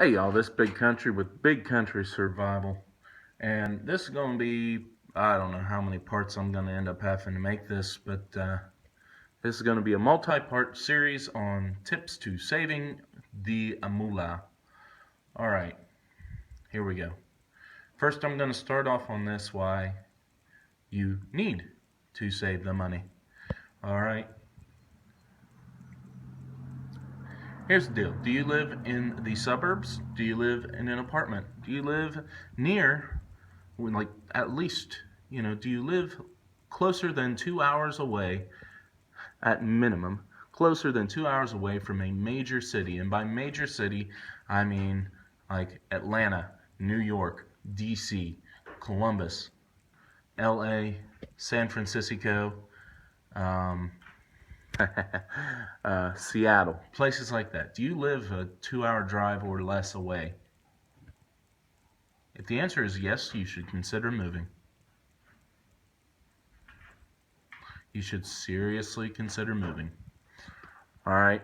Hey y'all, this Big Country with Big Country Survival. And this is going to be, I don't know how many parts I'm going to end up having to make this, but this is going to be a multi-part series on tips to saving the moolah. Alright, here we go. First, I'm going to start off on this why you need to save the money. Alright, here's the deal. Do you live in the suburbs? Do you live in an apartment? Do you live near, like, at least, do you live closer than 2 hours away, at minimum, closer than 2 hours away from a major city? And by major city, I mean like Atlanta, New York, DC, Columbus, LA, San Francisco, um, Seattle, places like that. Do you live a 2 hour drive or less away? If the answer is yes, you should consider moving. You should seriously consider moving. All right.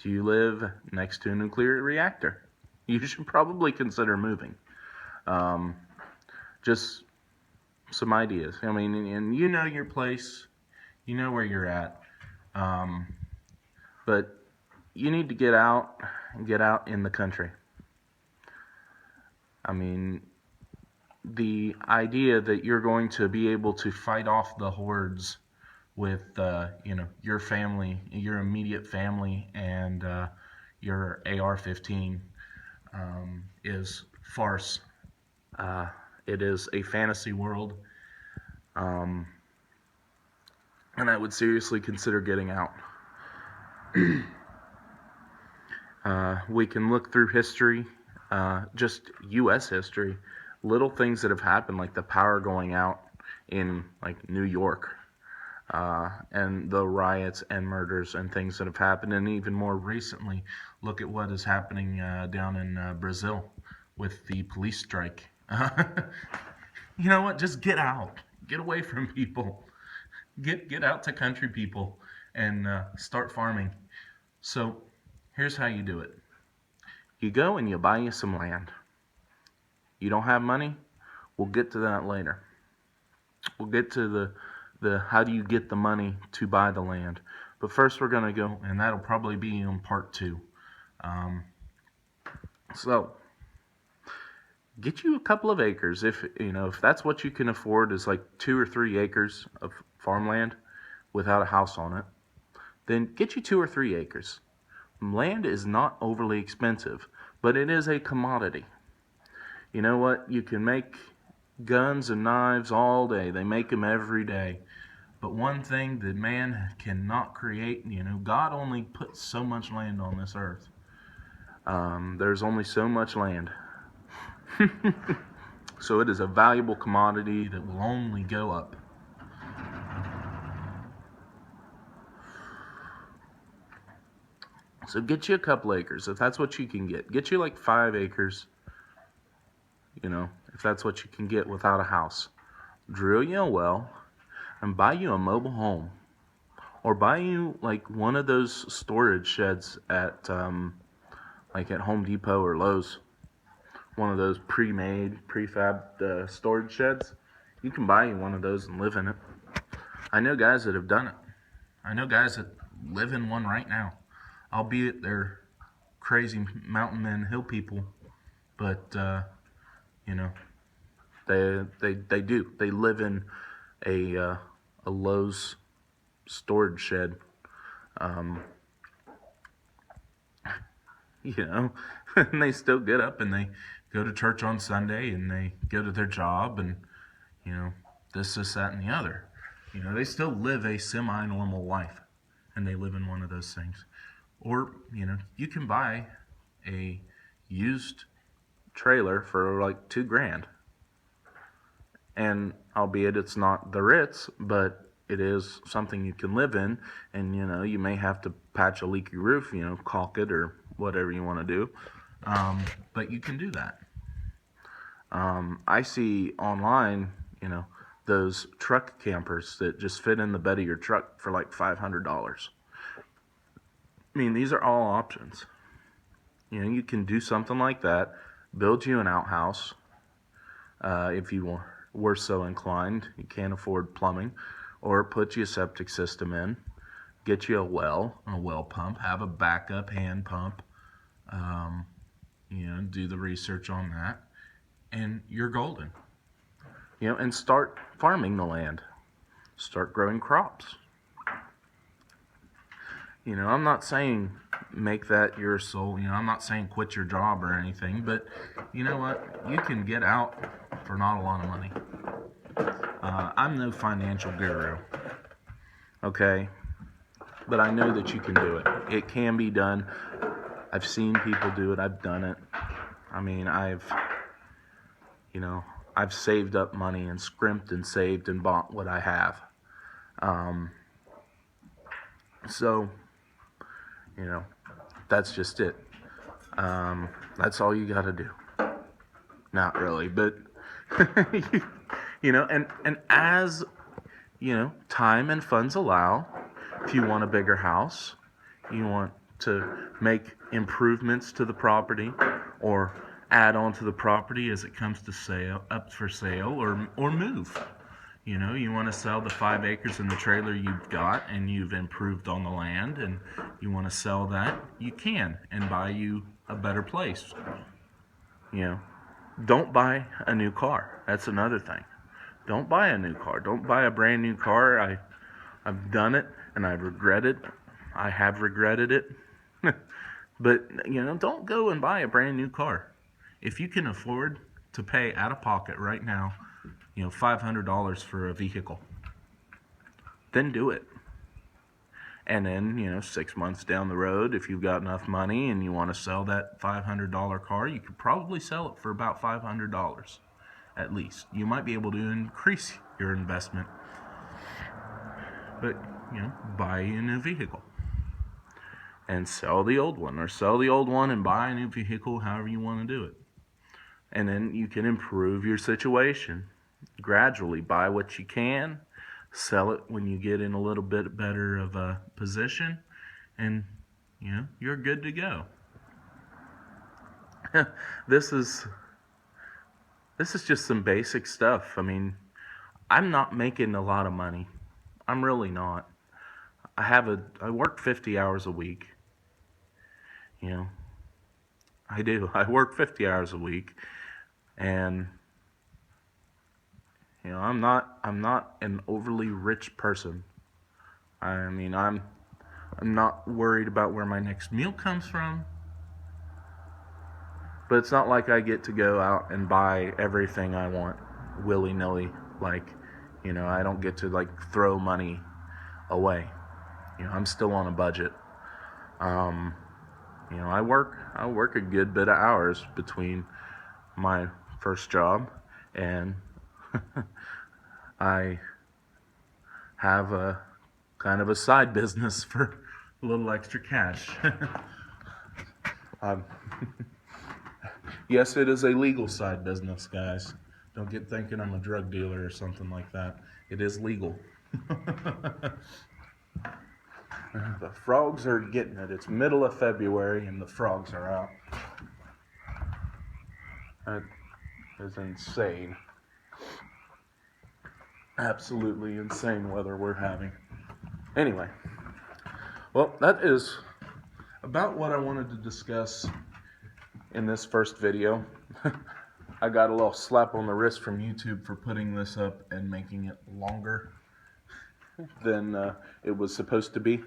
Do you live next to a nuclear reactor? You should probably consider moving. Just some ideas. I mean, and you know your place, you know where you're at, but you need to get out and get out in the country. I mean, the idea that you're going to be able to fight off the hordes with your family, your immediate family, and your AR-15 is farce. It is a fantasy world, and I would seriously consider getting out. We can look through history, just U.S. history, little things that have happened, like the power going out in like New York, and the riots and murders and things that have happened. And even more recently, look at what is happening down in Brazil with the police strike. You know what? Just get out. Get away from people. Get out to country people and start farming. So here's how you do it. You go and you buy you some land. You don't have money? We'll get to that later. We'll get to the how do you get the money to buy the land. But first we're going to go, and that'll probably be in part 2. So get you a couple of acres. If that's what you can afford, is like 2 or 3 acres of farmland without a house on it, then get you 2 or 3 acres. Land is not overly expensive, but it is a commodity. You know what? You can make guns and knives all day. They make them every day. But one thing that man cannot create, God only put so much land on this earth. There's only so much land. So it is a valuable commodity that will only go up. So get you a couple acres, if that's what you can get. Get you like 5 acres, if that's what you can get without a house. Drill you a well and buy you a mobile home. Or buy you like one of those storage sheds at like at Home Depot or Lowe's. One of those pre-made, prefabbed storage sheds. You can buy you one of those and live in it. I know guys that have done it. I know guys that live in one right now. Albeit they're crazy mountain men, hill people, but they do. They live in a Lowe's storage shed. And they still get up and they go to church on Sunday and they go to their job and this, that, and the other. They still live a semi-normal life, and they live in one of those things. Or you can buy a used trailer for like $2,000, and albeit it's not the Ritz, but it is something you can live in. And you may have to patch a leaky roof, caulk it or whatever you want to do, but you can do that. I see online, those truck campers that just fit in the bed of your truck for like $500. I mean, these are all options. You know, you can do something like that, build you an outhouse, if you were so inclined. You can't afford plumbing, or put you a septic system in, get you a well pump, have a backup hand pump, you know, do the research on that, and you're golden. You know, and start farming the land, start growing crops. You know, I'm not saying make that your sole, you know, I'm not saying quit your job or anything, but you know what? You can get out for not a lot of money. I'm no financial guru, okay? But I know that you can do it. It can be done. I've seen people do it. I've done it. I mean, you know, I've saved up money and scrimped and saved and bought what I have. So, you know, that's just it. That's all you got to do. Not really, but you know, and as you know, time and funds allow, if you want a bigger house, you want to make improvements to the property, or add on to the property as it comes to sale, up for sale, or move. You know, you want to sell the 5 acres in the trailer you've got and you've improved on the land, and you want to sell that, you can, and buy you a better place. You know, don't buy a new car. That's another thing. Don't buy a new car. Don't buy a brand new car. I've done it and I've regretted. I have regretted it. But, you know, don't go and buy a brand new car. If you can afford to pay out of pocket right now, you know, $500 for a vehicle, then do it. And then, you know, 6 months down the road, if you've got enough money and you want to sell that $500 car, you could probably sell it for about $500 at least. You might be able to increase your investment, but, you know, buy a new vehicle and sell the old one, or sell the old one and buy a new vehicle, however you want to do it. And then you can improve your situation gradually. Buy what you can, sell it when you get in a little bit better of a position, and you know, you're good to go. This is just some basic stuff. I mean, I'm not making a lot of money. I'm really not. I work 50 hours a week. You know, I do. I work 50 hours a week, and you know, I'm not an overly rich person. I mean, I'm not worried about where my next meal comes from. But it's not like I get to go out and buy everything I want willy-nilly. Like, you know, I don't get to like throw money away. You know, I'm still on a budget. You know, I work a good bit of hours between my first job and I have a kind of a side business for a little extra cash. Yes, it is a legal side business, guys. Don't get thinking I'm a drug dealer or something like that. It is legal. The frogs are getting it. It's middle of February and the frogs are out. That is insane. Absolutely insane weather we're having. Anyway, well, that is about what I wanted to discuss in this first video. I got a little slap on the wrist from YouTube for putting this up and making it longer than it was supposed to be.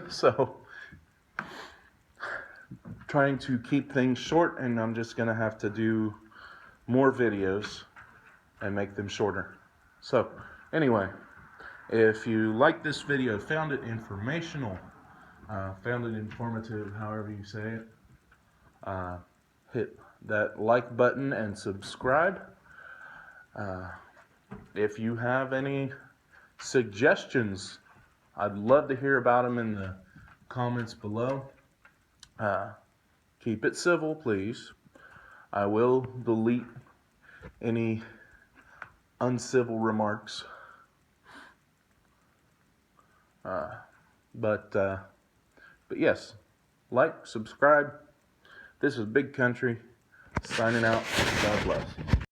So, trying to keep things short, and I'm just going to have to do more videos and make them shorter. So, anyway, if you like this video, found it informational, found it informative, however you say it, hit that like button and subscribe. If you have any suggestions, I'd love to hear about them in the comments below. Keep it civil, please. I will delete any uncivil remarks. But But yes, like, subscribe. This is Big Country, signing out. God bless.